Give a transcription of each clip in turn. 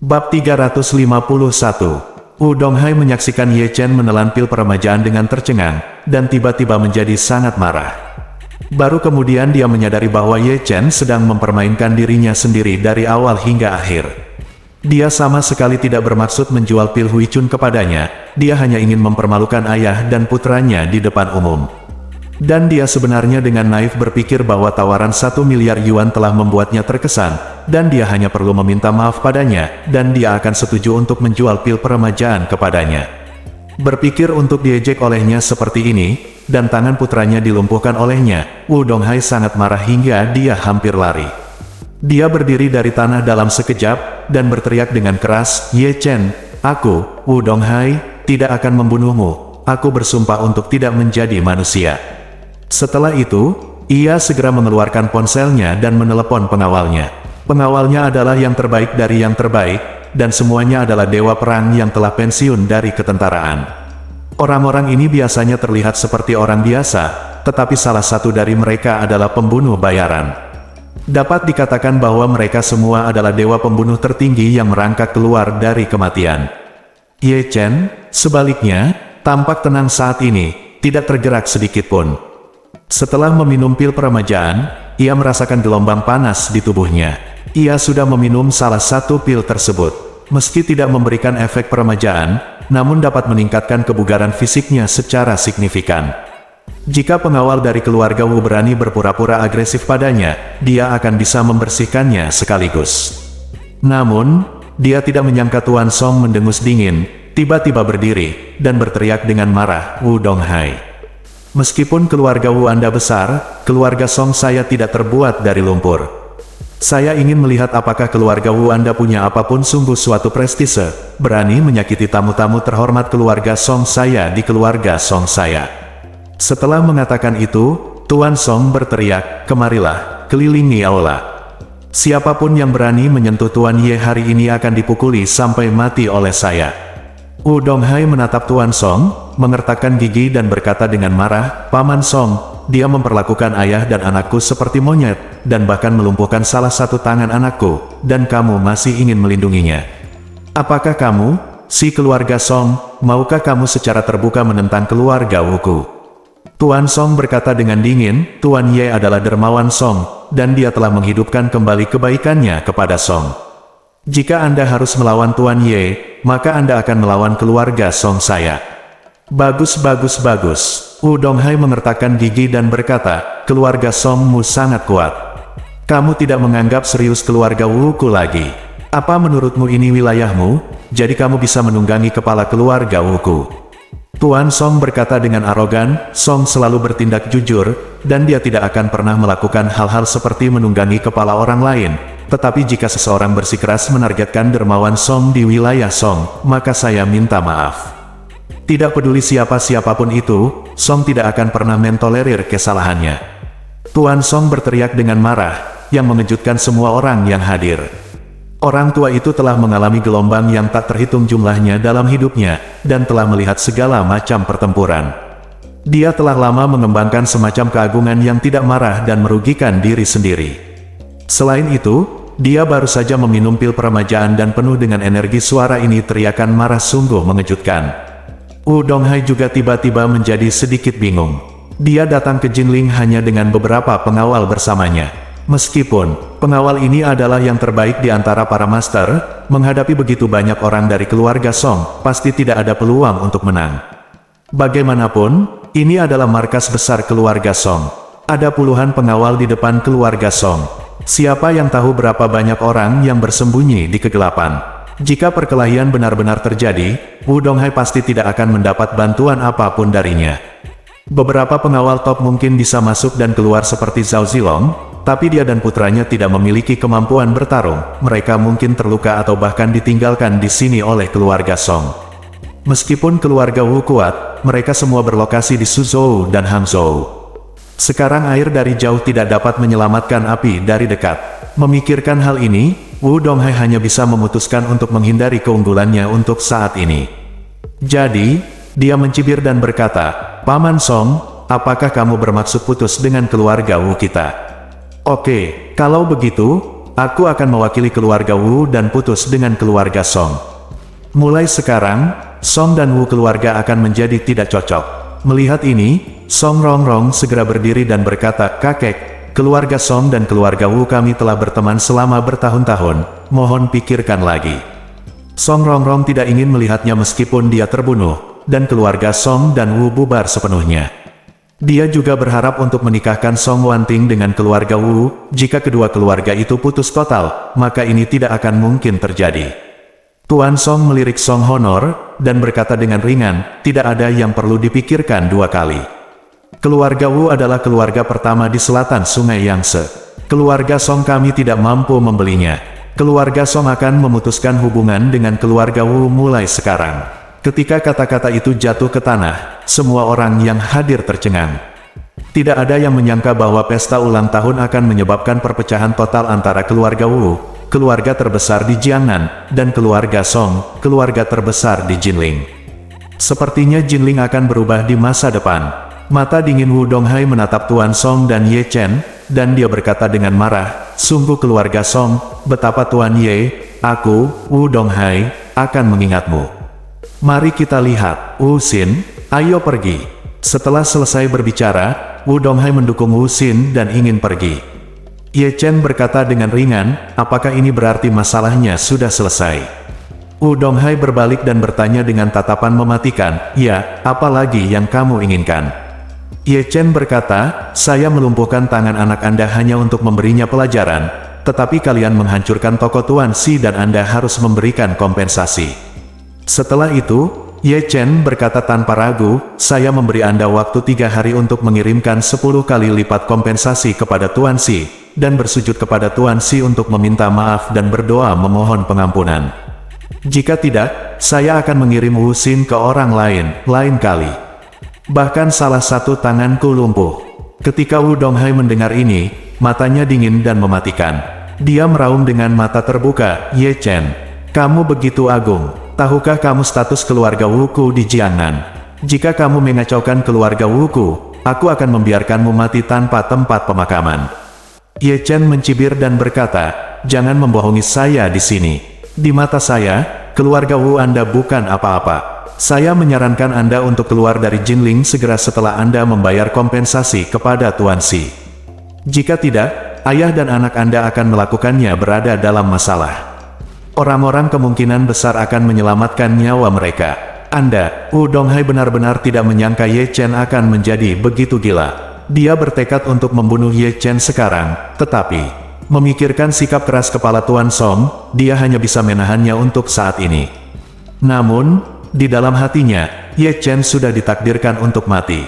Bab 351. Wu Donghai menyaksikan Ye Chen menelan pil peremajaan dengan tercengang, dan tiba-tiba menjadi sangat marah. Baru kemudian dia menyadari bahwa Ye Chen sedang mempermainkan dirinya sendiri dari awal hingga akhir. Dia sama sekali tidak bermaksud menjual pil Hui Chun kepadanya, dia hanya ingin mempermalukan ayah dan putranya di depan umum. Dan dia sebenarnya dengan naif berpikir bahwa tawaran 1 miliar yuan telah membuatnya terkesan, dan dia hanya perlu meminta maaf padanya, dan dia akan setuju untuk menjual pil peremajaan kepadanya. Berpikir untuk diejek olehnya seperti ini, dan tangan putranya dilumpuhkan olehnya, Wu Donghai sangat marah hingga dia hampir lari. Dia berdiri dari tanah dalam sekejap, dan berteriak dengan keras, "Ye Chen, aku, Wu Donghai, tidak akan membunuhmu, aku bersumpah untuk tidak menjadi manusia." Setelah itu, ia segera mengeluarkan ponselnya dan menelepon pengawalnya. Pengawalnya adalah yang terbaik dari yang terbaik, dan semuanya adalah dewa perang yang telah pensiun dari ketentaraan. Orang-orang ini biasanya terlihat seperti orang biasa, tetapi salah satu dari mereka adalah pembunuh bayaran. Dapat dikatakan bahwa mereka semua adalah dewa pembunuh tertinggi yang merangkak keluar dari kematian. Ye Chen, sebaliknya, tampak tenang saat ini, tidak tergerak sedikitpun. Setelah meminum pil peremajaan, ia merasakan gelombang panas di tubuhnya. Ia sudah meminum salah satu pil tersebut. Meski tidak memberikan efek peremajaan, namun dapat meningkatkan kebugaran fisiknya secara signifikan. Jika pengawal dari keluarga Wu berani berpura-pura agresif padanya, dia akan bisa membersihkannya sekaligus. Namun, dia tidak menyangka Tuan Song mendengus dingin, tiba-tiba berdiri, dan berteriak dengan marah, "Wu Donghai. Meskipun keluarga Wu Anda besar, keluarga Song saya tidak terbuat dari lumpur. Saya ingin melihat apakah keluarga Wu Anda punya apapun sungguh suatu prestise, berani menyakiti tamu-tamu terhormat keluarga Song saya di keluarga Song saya." Setelah mengatakan itu, Tuan Song berteriak, "Kemarilah, kelilingi aula. Siapapun yang berani menyentuh Tuan Ye hari ini akan dipukuli sampai mati oleh saya." Wu Donghai menatap Tuan Song, mengertakkan gigi dan berkata dengan marah, "Paman Song, dia memperlakukan ayah dan anakku seperti monyet, dan bahkan melumpuhkan salah satu tangan anakku, dan kamu masih ingin melindunginya. Apakah kamu, si keluarga Song, maukah kamu secara terbuka menentang keluarga Wuku?" Tuan Song berkata dengan dingin, "Tuan Ye adalah dermawan Song, dan dia telah menghidupkan kembali kebaikannya kepada Song. Jika Anda harus melawan Tuan Ye, maka Anda akan melawan keluarga Song saya." "Bagus bagus bagus." Wu Donghai mengertakkan gigi dan berkata, "Keluarga Songmu sangat kuat. Kamu tidak menganggap serius keluarga Wuku lagi. Apa menurutmu ini wilayahmu, jadi kamu bisa menunggangi kepala keluarga Wuku?" Tuan Song berkata dengan arogan, "Song selalu bertindak jujur, dan dia tidak akan pernah melakukan hal-hal seperti menunggangi kepala orang lain. Tetapi jika seseorang bersikeras menargetkan dermawan Song di wilayah Song, maka saya minta maaf. Tidak peduli siapapun itu, Song tidak akan pernah mentolerir kesalahannya." Tuan Song berteriak dengan marah, yang mengejutkan semua orang yang hadir. Orang tua itu telah mengalami gelombang yang tak terhitung jumlahnya dalam hidupnya, dan telah melihat segala macam pertempuran. Dia telah lama mengembangkan semacam keagungan yang tidak marah dan merugikan diri sendiri. Selain itu, dia baru saja meminum pil peremajaan dan penuh dengan energi suara ini teriakan marah sungguh mengejutkan. Wu Donghai juga tiba-tiba menjadi sedikit bingung. Dia datang ke Jinling hanya dengan beberapa pengawal bersamanya. Meskipun pengawal ini adalah yang terbaik di antara para master, menghadapi begitu banyak orang dari keluarga Song, pasti tidak ada peluang untuk menang. Bagaimanapun, ini adalah markas besar keluarga Song. Ada puluhan pengawal di depan keluarga Song. Siapa yang tahu berapa banyak orang yang bersembunyi di kegelapan? Jika perkelahian benar-benar terjadi, Wu Donghai pasti tidak akan mendapat bantuan apapun darinya. Beberapa pengawal top mungkin bisa masuk dan keluar seperti Zhao Zilong, tapi dia dan putranya tidak memiliki kemampuan bertarung. Mereka mungkin terluka atau bahkan ditinggalkan di sini oleh keluarga Song. Meskipun keluarga Wu kuat, mereka semua berlokasi di Suzhou dan Hangzhou. Sekarang air dari jauh tidak dapat menyelamatkan api dari dekat. Memikirkan hal ini, Wu Donghai hanya bisa memutuskan untuk menghindari keunggulannya untuk saat ini. Jadi, dia mencibir dan berkata, "Paman Song, apakah kamu bermaksud putus dengan keluarga Wu kita? Oke, kalau begitu, aku akan mewakili keluarga Wu dan putus dengan keluarga Song. Mulai sekarang, Song dan Wu keluarga akan menjadi tidak cocok. Melihat ini, Song Rongrong segera berdiri dan berkata, "Kakek, keluarga Song dan keluarga Wu kami telah berteman selama bertahun-tahun, mohon pikirkan lagi." Song Rongrong tidak ingin melihatnya meskipun dia terbunuh, dan keluarga Song dan Wu bubar sepenuhnya. Dia juga berharap untuk menikahkan Song Wanting dengan keluarga Wu. Jika kedua keluarga itu putus total, maka ini tidak akan mungkin terjadi. Tuan Song melirik Song Honor, dan berkata dengan ringan, "Tidak ada yang perlu dipikirkan dua kali. Keluarga Wu adalah keluarga pertama di selatan Sungai Yangtze. Keluarga Song kami tidak mampu membelinya. Keluarga Song akan memutuskan hubungan dengan keluarga Wu mulai sekarang." Ketika kata-kata itu jatuh ke tanah, semua orang yang hadir tercengang. Tidak ada yang menyangka bahwa pesta ulang tahun akan menyebabkan perpecahan total antara keluarga Wu, keluarga terbesar di Jiangnan, dan keluarga Song, keluarga terbesar di Jinling. Sepertinya Jinling akan berubah di masa depan. Mata dingin Wu Donghai menatap Tuan Song dan Ye Chen, dan dia berkata dengan marah, "Sungguh keluarga Song, betapa Tuan Ye, aku, Wu Donghai, akan mengingatmu. Mari kita lihat, Wu Xin, ayo pergi." Setelah selesai berbicara, Wu Donghai mendukung Wu Xin dan ingin pergi. Ye Chen berkata dengan ringan, "Apakah ini berarti masalahnya sudah selesai?" Wu Donghai berbalik dan bertanya dengan tatapan mematikan, "Ya, apa lagi yang kamu inginkan?" Ye Chen berkata, "Saya melumpuhkan tangan anak Anda hanya untuk memberinya pelajaran, tetapi kalian menghancurkan toko Tuan Si dan Anda harus memberikan kompensasi." Setelah itu, Ye Chen berkata tanpa ragu, "Saya memberi Anda waktu 3 hari untuk mengirimkan 10 kali lipat kompensasi kepada Tuan Si, dan bersujud kepada Tuan Si untuk meminta maaf dan berdoa memohon pengampunan. Jika tidak, saya akan mengirim Wu Xin ke orang lain kali. Bahkan salah satu tanganku lumpuh." Ketika Wu Donghai mendengar ini, matanya dingin dan mematikan. Dia meraung dengan mata terbuka, "Ye Chen, kamu begitu agung. Tahukah kamu status keluarga Wuku di Jiangnan? Jika kamu mengacaukan keluarga Wuku, aku akan membiarkanmu mati tanpa tempat pemakaman." Ye Chen mencibir dan berkata, "Jangan membohongi saya di sini. Di mata saya, keluarga Wu Anda bukan apa-apa. Saya menyarankan Anda untuk keluar dari Jinling segera setelah Anda membayar kompensasi kepada Tuan Si. Jika tidak, ayah dan anak Anda akan melakukannya berada dalam masalah. Orang-orang kemungkinan besar akan menyelamatkan nyawa mereka. Anda, Wu Donghai benar-benar tidak menyangka Ye Chen akan menjadi begitu gila. Dia bertekad untuk membunuh Ye Chen sekarang, tetapi memikirkan sikap keras kepala Tuan Song, dia hanya bisa menahannya untuk saat ini. Namun, di dalam hatinya, Ye Chen sudah ditakdirkan untuk mati.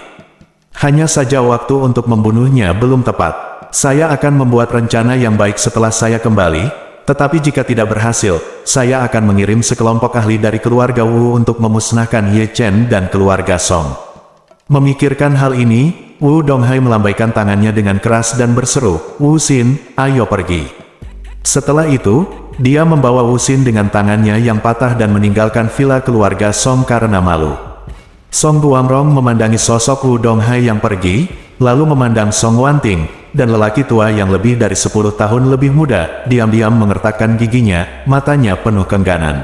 Hanya saja waktu untuk membunuhnya belum tepat. Saya akan membuat rencana yang baik setelah saya kembali. Tetapi jika tidak berhasil, saya akan mengirim sekelompok ahli dari keluarga Wu untuk memusnahkan Ye Chen dan keluarga Song." Memikirkan hal ini, Wu Donghai melambaikan tangannya dengan keras dan berseru, "Wu Xin, ayo pergi." Setelah itu, dia membawa Wu Xin dengan tangannya yang patah dan meninggalkan villa keluarga Song karena malu. Song Buangrong memandangi sosok Wu Donghai yang pergi, lalu memandang Song Wanting, dan lelaki tua yang lebih dari 10 tahun lebih muda, diam-diam mengertakkan giginya, matanya penuh keengganan.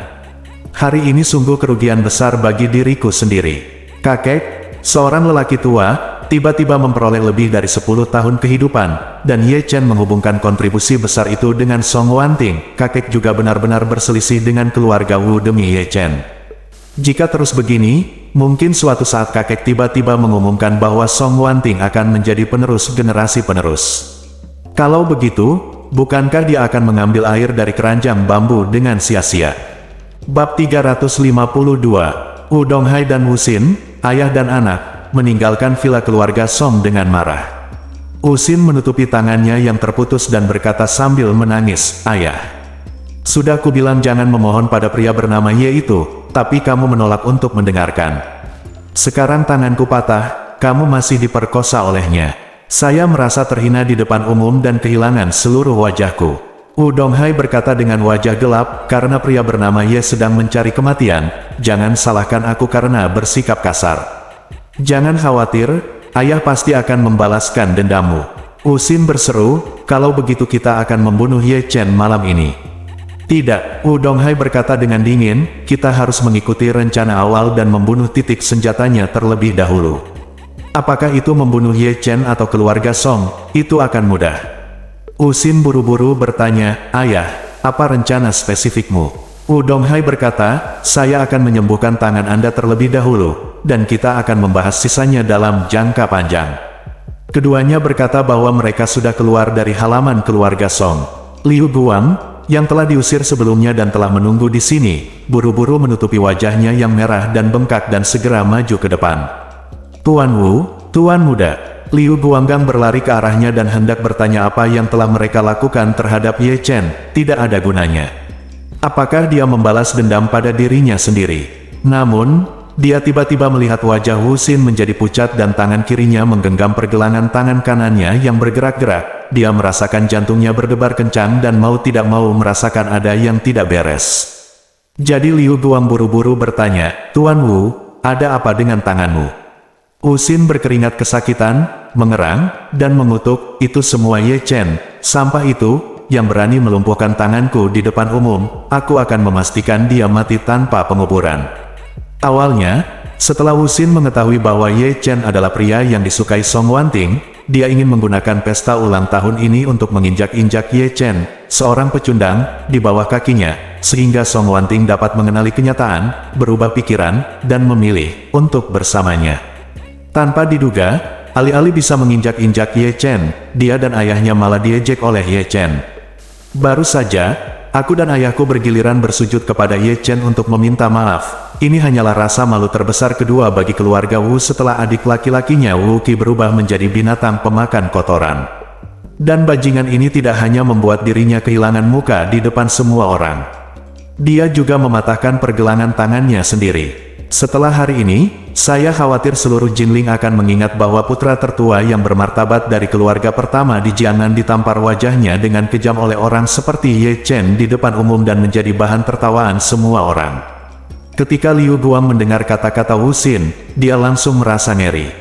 "Hari ini sungguh kerugian besar bagi diriku sendiri. Kakek," seorang lelaki tua, tiba-tiba memperoleh lebih dari 10 tahun kehidupan, dan Ye Chen menghubungkan kontribusi besar itu dengan Song Wanting. Kakek juga benar-benar berselisih dengan keluarga Wu demi Ye Chen. Jika terus begini, mungkin suatu saat kakek tiba-tiba mengumumkan bahwa Song Wanting akan menjadi penerus generasi penerus. Kalau begitu, bukankah dia akan mengambil air dari keranjang bambu dengan sia-sia? Bab 352, Wu Donghai dan Wu Xin, ayah dan anak, meninggalkan villa keluarga Song dengan marah. Wu Xin menutupi tangannya yang terputus dan berkata sambil menangis, "Ayah, sudah kubilang jangan memohon pada pria bernama Ye itu, tapi kamu menolak untuk mendengarkan. Sekarang tanganku patah, kamu masih diperkosa olehnya. Saya merasa terhina di depan umum dan kehilangan seluruh wajahku." Wu Donghai berkata dengan wajah gelap, "Karena pria bernama Ye sedang mencari kematian, jangan salahkan aku karena bersikap kasar. Jangan khawatir, ayah pasti akan membalaskan dendammu." Xin berseru, kalau begitu kita akan membunuh Ye Chen malam ini. Tidak, Wu Donghai berkata dengan dingin, kita harus mengikuti rencana awal dan membunuh titik senjatanya terlebih dahulu. Apakah itu membunuh Ye Chen atau keluarga Song? Itu akan mudah. Xin buru-buru bertanya, ayah, apa rencana spesifikmu? Wu Donghai berkata, saya akan menyembuhkan tangan Anda terlebih dahulu, dan kita akan membahas sisanya dalam jangka panjang. Keduanya berkata bahwa mereka sudah keluar dari halaman keluarga Song. Liu Guang, yang telah diusir sebelumnya dan telah menunggu di sini, buru-buru menutupi wajahnya yang merah dan bengkak dan segera maju ke depan. Tuan Wu, Tuan Muda. Liu Guanggang berlari ke arahnya dan hendak bertanya apa yang telah mereka lakukan terhadap Ye Chen, tidak ada gunanya. Apakah dia membalas dendam pada dirinya sendiri? Namun, dia tiba-tiba melihat wajah Wu Xin menjadi pucat dan tangan kirinya menggenggam pergelangan tangan kanannya yang bergerak-gerak. Dia merasakan jantungnya berdebar kencang dan mau tidak mau merasakan ada yang tidak beres. Jadi Liu Guang buru-buru bertanya, Tuan Wu, ada apa dengan tanganmu? Wu Xin berkeringat kesakitan, mengerang, dan mengutuk, itu semua Ye Chen. Sampah itu, yang berani melumpuhkan tanganku di depan umum, aku akan memastikan dia mati tanpa penguburan. Awalnya, setelah Wu Xin mengetahui bahwa Ye Chen adalah pria yang disukai Song Wanting, dia ingin menggunakan pesta ulang tahun ini untuk menginjak-injak Ye Chen, seorang pecundang, di bawah kakinya, sehingga Song Wanting dapat mengenali kenyataan, berubah pikiran, dan memilih untuk bersamanya. Tanpa diduga, alih-alih bisa menginjak-injak Ye Chen, dia dan ayahnya malah diejek oleh Ye Chen. Baru saja, aku dan ayahku bergiliran bersujud kepada Ye Chen untuk meminta maaf. Ini hanyalah rasa malu terbesar kedua bagi keluarga Wu setelah adik laki-lakinya Wu Qi berubah menjadi binatang pemakan kotoran. Dan bajingan ini tidak hanya membuat dirinya kehilangan muka di depan semua orang. Dia juga mematahkan pergelangan tangannya sendiri. Setelah hari ini, saya khawatir seluruh Jinling akan mengingat bahwa putra tertua yang bermartabat dari keluarga pertama di Jiangnan ditampar wajahnya dengan kejam oleh orang seperti Ye Chen di depan umum dan menjadi bahan tertawaan semua orang. Ketika Liu Guang mendengar kata-kata Wu Xin, dia langsung merasa ngeri.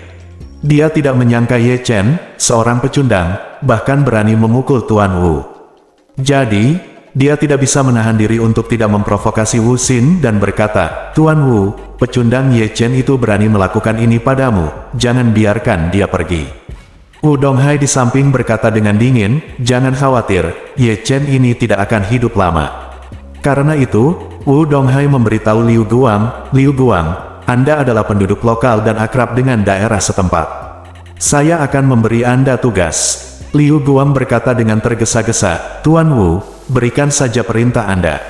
Dia tidak menyangka Ye Chen, seorang pecundang, bahkan berani memukul Tuan Wu. Jadi, dia tidak bisa menahan diri untuk tidak memprovokasi Wu Xin dan berkata, Tuan Wu, pecundang Ye Chen itu berani melakukan ini padamu, jangan biarkan dia pergi. Wu Donghai di samping berkata dengan dingin, jangan khawatir, Ye Chen ini tidak akan hidup lama. Karena itu, Wu Donghai memberitahu Liu Guang, Anda adalah penduduk lokal dan akrab dengan daerah setempat. Saya akan memberi Anda tugas. Liu Guang berkata dengan tergesa-gesa, Tuan Wu, berikan saja perintah Anda.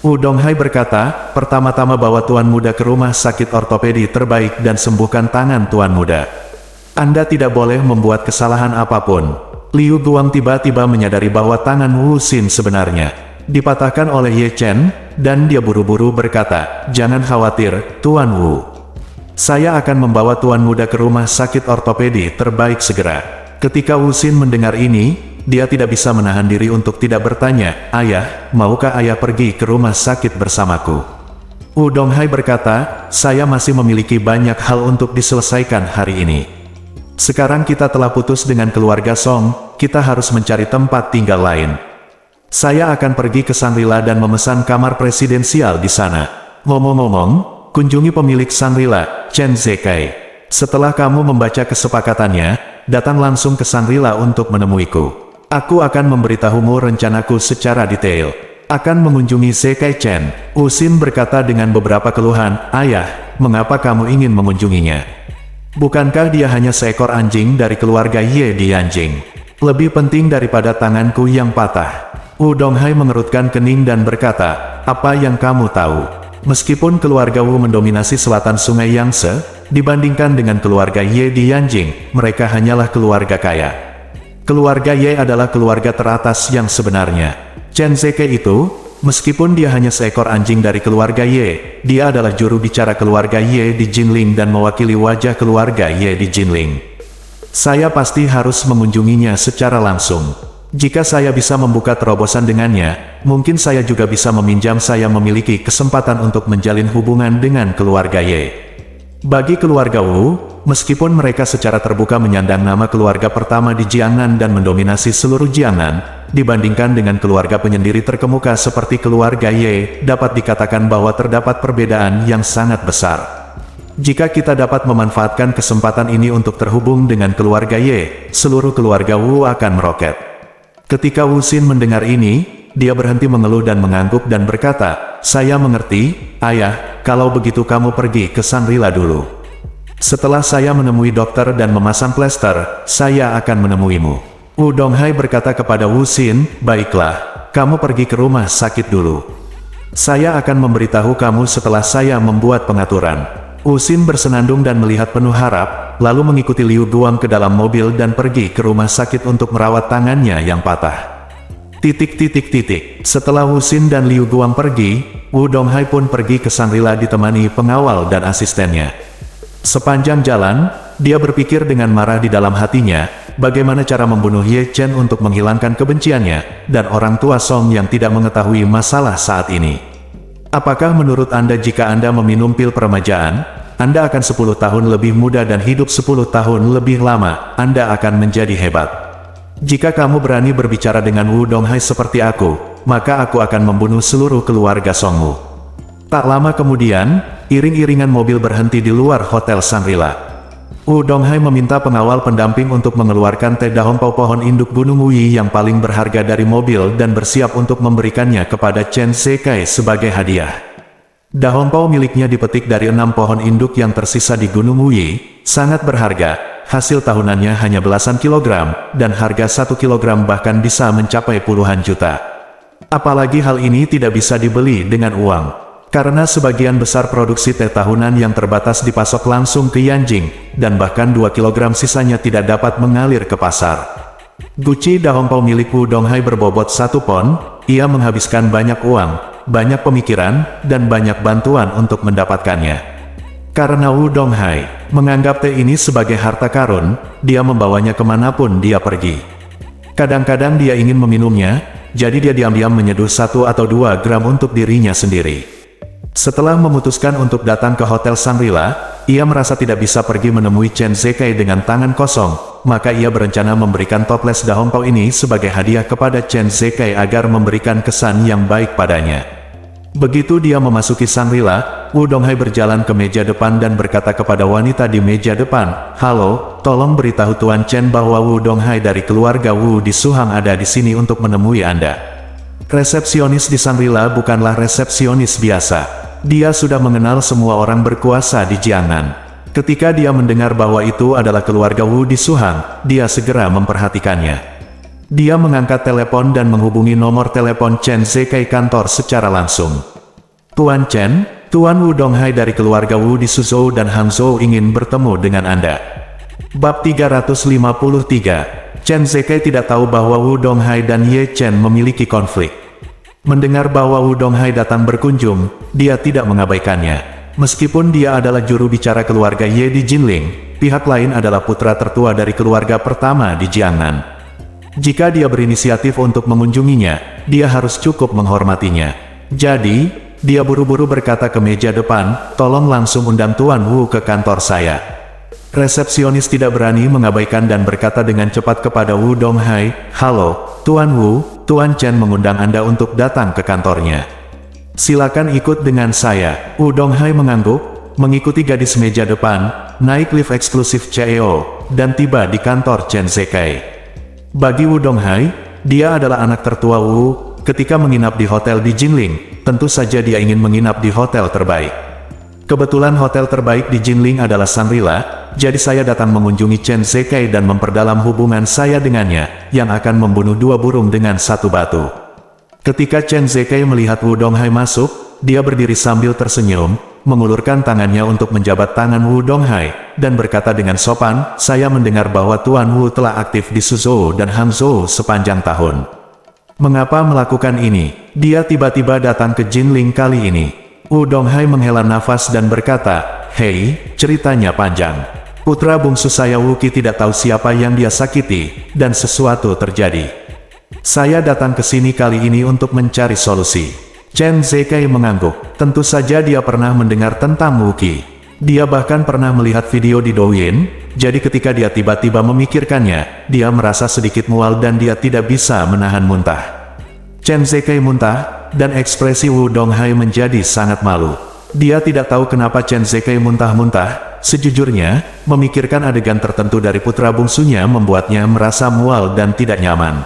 Wu Donghai berkata, pertama-tama bawa Tuan Muda ke rumah sakit ortopedi terbaik dan sembuhkan tangan Tuan Muda. Anda tidak boleh membuat kesalahan apapun. Liu Guang tiba-tiba menyadari bahwa tangan Wu Xin sebenarnya dipatahkan oleh Ye Chen, dan dia buru-buru berkata, jangan khawatir, Tuan Wu. Saya akan membawa Tuan Muda ke rumah sakit ortopedi terbaik segera. Ketika Wu Xin mendengar ini, dia tidak bisa menahan diri untuk tidak bertanya, ayah, maukah ayah pergi ke rumah sakit bersamaku? Wu Donghai berkata, saya masih memiliki banyak hal untuk diselesaikan hari ini. Sekarang kita telah putus dengan keluarga Song, kita harus mencari tempat tinggal lain. Saya akan pergi ke Shangri-La dan memesan kamar presidensial di sana. Ngomong-ngomong, kunjungi pemilik Shangri-La, Chen Zekai. Setelah kamu membaca kesepakatannya, datang langsung ke Shangri-La untuk menemuiku. Aku akan memberitahumu rencanaku secara detail. Akan mengunjungi Zekai Chen. Wu Xin berkata dengan beberapa keluhan, ayah, mengapa kamu ingin mengunjunginya? Bukankah dia hanya seekor anjing dari keluarga Ye di Yanjing? Lebih penting daripada tanganku yang patah. Wu Donghai mengerutkan kening dan berkata, apa yang kamu tahu? Meskipun keluarga Wu mendominasi selatan sungai Yangtze, dibandingkan dengan keluarga Ye di Yanjing, mereka hanyalah keluarga kaya. Keluarga Ye adalah keluarga teratas yang sebenarnya. Chen Zeke itu, meskipun dia hanya seekor anjing dari keluarga Ye, dia adalah juru bicara keluarga Ye di Jinling dan mewakili wajah keluarga Ye di Jinling. Saya pasti harus mengunjunginya secara langsung. Jika saya bisa membuka terobosan dengannya, mungkin saya juga bisa meminjam saya memiliki kesempatan untuk menjalin hubungan dengan keluarga Ye. Bagi keluarga Wu, meskipun mereka secara terbuka menyandang nama keluarga pertama di Jiangnan dan mendominasi seluruh Jiangnan, dibandingkan dengan keluarga penyendiri terkemuka seperti keluarga Ye, dapat dikatakan bahwa terdapat perbedaan yang sangat besar. Jika kita dapat memanfaatkan kesempatan ini untuk terhubung dengan keluarga Ye, seluruh keluarga Wu akan meroket. Ketika Wu Xin mendengar ini, dia berhenti mengeluh dan mengangguk dan berkata, "Saya mengerti, Ayah, kalau begitu kamu pergi ke Shangri-La dulu. Setelah saya menemui dokter dan memasang plester, saya akan menemuimu." Wu Donghai berkata kepada Wu Xin, "Baiklah, kamu pergi ke rumah sakit dulu. Saya akan memberitahu kamu setelah saya membuat pengaturan." Wu Xin bersenandung dan melihat penuh harap, lalu mengikuti Liu Guang ke dalam mobil dan pergi ke rumah sakit untuk merawat tangannya yang patah. Setelah Wu Xin dan Liu Guang pergi, Wu Donghai pun pergi ke Shangri-La ditemani pengawal dan asistennya. Sepanjang jalan, dia berpikir dengan marah di dalam hatinya, bagaimana cara membunuh Ye Chen untuk menghilangkan kebenciannya, dan orang tua Song yang tidak mengetahui masalah saat ini. Apakah menurut Anda jika Anda meminum pil peremajaan, Anda akan 10 tahun lebih muda dan hidup 10 tahun lebih lama, Anda akan menjadi hebat. Jika kamu berani berbicara dengan Wu Donghai seperti aku, maka aku akan membunuh seluruh keluarga Songmu. Tak lama kemudian, iring-iringan mobil berhenti di luar Hotel Shangri-La. Wu Donghai meminta pengawal pendamping untuk mengeluarkan teh dahompao pohon induk Gunung Wuyi yang paling berharga dari mobil dan bersiap untuk memberikannya kepada Chen Zekai sebagai hadiah. Dahompao miliknya dipetik dari 6 pohon induk yang tersisa di Gunung Wuyi, sangat berharga, hasil tahunannya hanya belasan kilogram, dan harga 1 kilogram bahkan bisa mencapai puluhan juta. Apalagi hal ini tidak bisa dibeli dengan uang. Karena sebagian besar produksi teh tahunan yang terbatas dipasok langsung ke Yanjing, dan bahkan 2 kilogram sisanya tidak dapat mengalir ke pasar. Guci dahompao milik Wu Donghai berbobot 1 pon, ia menghabiskan banyak uang, banyak pemikiran, dan banyak bantuan untuk mendapatkannya. Karena Wu Donghai menganggap teh ini sebagai harta karun, dia membawanya kemanapun dia pergi. Kadang-kadang dia ingin meminumnya, jadi dia diam-diam menyeduh 1 atau 2 gram untuk dirinya sendiri. Setelah memutuskan untuk datang ke Hotel Shangri-La, ia merasa tidak bisa pergi menemui Chen Zekai dengan tangan kosong, maka ia berencana memberikan toples dahompao ini sebagai hadiah kepada Chen Zekai agar memberikan kesan yang baik padanya. Begitu dia memasuki Shangri-La, Wu Donghai berjalan ke meja depan dan berkata kepada wanita di meja depan, "Halo, tolong beritahu Tuan Chen bahwa Wu Donghai dari keluarga Wu di Suhang ada di sini untuk menemui Anda." Resepsionis di Shangri-La bukanlah resepsionis biasa. Dia sudah mengenal semua orang berkuasa di Jiangnan. Ketika dia mendengar bahwa itu adalah keluarga Wu di Suhang, dia segera memperhatikannya. Dia mengangkat telepon dan menghubungi nomor telepon Chen Zekai kantor secara langsung. "Tuan Chen, Tuan Wu Donghai dari keluarga Wu di Suzhou dan Hangzhou ingin bertemu dengan Anda." Bab 353. Chen Zekai tidak tahu bahwa Wu Donghai dan Ye Chen memiliki konflik. Mendengar bahwa Wu Donghai datang berkunjung, dia tidak mengabaikannya. Meskipun dia adalah juru bicara keluarga Ye di Jinling, pihak lain adalah putra tertua dari keluarga pertama di Jiangnan. Jika dia berinisiatif untuk mengunjunginya, dia harus cukup menghormatinya. Jadi, dia buru-buru berkata ke meja depan, "Tolong langsung undang Tuan Wu ke kantor saya." Resepsionis tidak berani mengabaikan dan berkata dengan cepat kepada Wu Donghai, "Halo, Tuan Wu, Tuan Chen mengundang Anda untuk datang ke kantornya." "Silakan ikut dengan saya." Wu Donghai mengangguk, mengikuti gadis meja depan, naik lift eksklusif CEO, dan tiba di kantor Chen Zekai. Bagi Wu Donghai, dia adalah anak tertua Wu. Ketika menginap di hotel di Jinling, tentu saja dia ingin menginap di hotel terbaik. Kebetulan hotel terbaik di Jinling adalah Shangri-La, jadi saya datang mengunjungi Chen Zekai dan memperdalam hubungan saya dengannya, yang akan membunuh 2 burung dengan 1 batu. Ketika Chen Zekai melihat Wu Donghai masuk, dia berdiri sambil tersenyum, mengulurkan tangannya untuk menjabat tangan Wu Donghai, dan berkata dengan sopan, "Saya mendengar bahwa Tuan Wu telah aktif di Suzhou dan Hangzhou sepanjang tahun. Mengapa melakukan ini? Dia tiba-tiba datang ke Jinling kali ini." Wu Donghai menghela nafas dan berkata, "Hei, ceritanya panjang. Putra bungsu saya Wuki tidak tahu siapa yang dia sakiti, dan sesuatu terjadi. Saya datang ke sini kali ini untuk mencari solusi." Chen Zekai mengangguk. Tentu saja dia pernah mendengar tentang Wuki. Dia bahkan pernah melihat video di Douyin, jadi ketika dia tiba-tiba memikirkannya, dia merasa sedikit mual dan dia tidak bisa menahan muntah. Chen Zekai muntah, dan ekspresi Wu Donghai menjadi sangat malu. Dia tidak tahu kenapa Chen Zekai muntah-muntah, sejujurnya, memikirkan adegan tertentu dari putra bungsunya membuatnya merasa mual dan tidak nyaman.